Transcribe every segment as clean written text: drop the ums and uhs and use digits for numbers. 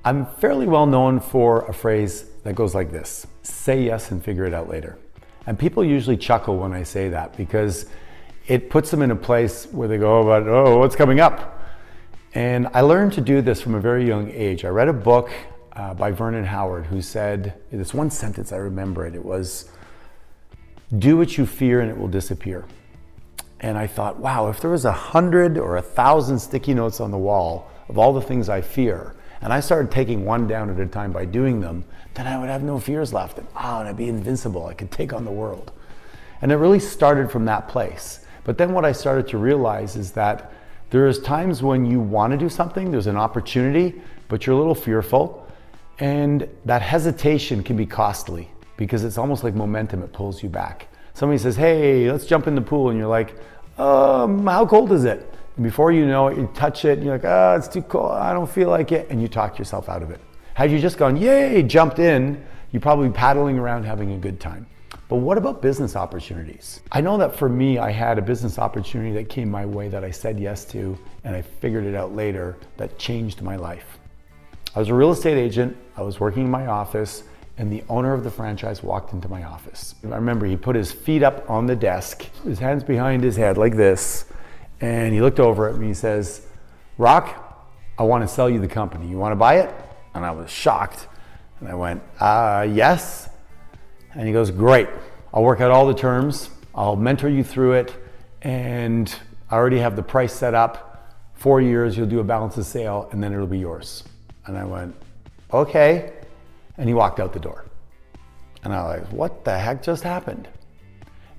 I'm fairly well known for a phrase that goes like this: say yes and figure it out later. And people usually chuckle when I say that because it puts them in a place where they go, oh, what's coming up? And I learned to do this from a very young age. I read a book by Vernon Howard who said, this one sentence, I remember it, it was, do what you fear and it will disappear. And I thought, wow, if there was 100 or 1,000 sticky notes on the wall of all the things I fear, and I started taking one down at a time by doing them, then I would have no fears left. And I'd be invincible. I could take on the world. And it really started from that place. But then what I started to realize is that there is times when you want to do something, there's an opportunity, but you're a little fearful. And that hesitation can be costly because it's almost like momentum, it pulls you back. Somebody says, hey, let's jump in the pool. And you're like, how cold is it? And before you know it, you touch it and you're like, it's too cold, I don't feel like it. And you talk yourself out of it. Had you just gone, yay, jumped in, you're probably paddling around having a good time. But what about business opportunities? I know that for me, I had a business opportunity that came my way that I said yes to, and I figured it out later, that changed my life. I was a real estate agent, I was working in my office, and the owner of the franchise walked into my office. I remember he put his feet up on the desk, his hands behind his head like this, and he looked over at me, he says, Rock, I want to sell you the company. You want to buy it? And I was shocked. And I went, yes. And he goes, great. I'll work out all the terms. I'll mentor you through it. And I already have the price set up. 4 years, you'll do a balance of sale, and then it'll be yours. And I went, okay. And he walked out the door. And I was like, what the heck just happened?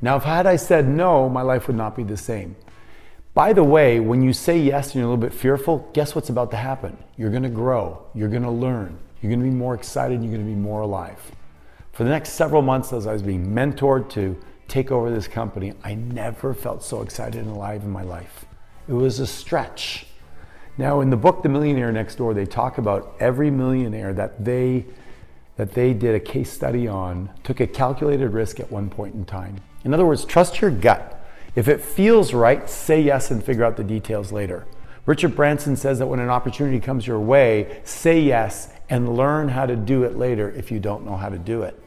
Now, if had I said no, my life would not be the same. By the way, when you say yes and you're a little bit fearful, guess what's about to happen? You're going to grow, you're going to learn, you're going to be more excited, you're going to be more alive. For the next several months as I was being mentored to take over this company, I never felt so excited and alive in my life. It was a stretch. Now in the book, The Millionaire Next Door, they talk about every millionaire that they did a case study on, took a calculated risk at one point in time. In other words, trust your gut. If it feels right, say yes and figure out the details later. Richard Branson says that when an opportunity comes your way, say yes and learn how to do it later if you don't know how to do it.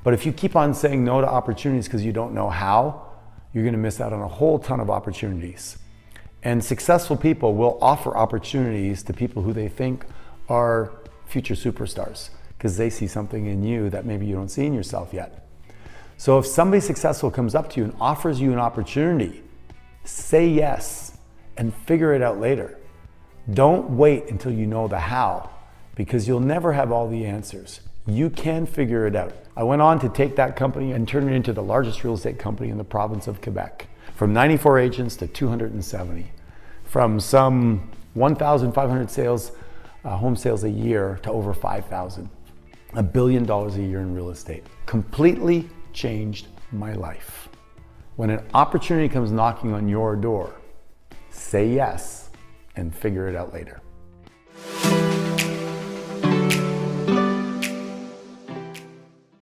But if you keep on saying no to opportunities because you don't know how, you're going to miss out on a whole ton of opportunities. And successful people will offer opportunities to people who they think are future superstars because they see something in you that maybe you don't see in yourself yet. So if somebody successful comes up to you and offers you an opportunity, say yes and figure it out later. Don't wait until you know the how, because you'll never have all the answers. You can figure it out. I went on to take that company and turn it into the largest real estate company in the province of Quebec. From 94 agents to 270. From some 1,500 sales, home sales a year to over 5,000. $1 billion a year in real estate. Completely changed my life. When an opportunity comes knocking on your door, say yes and figure it out later.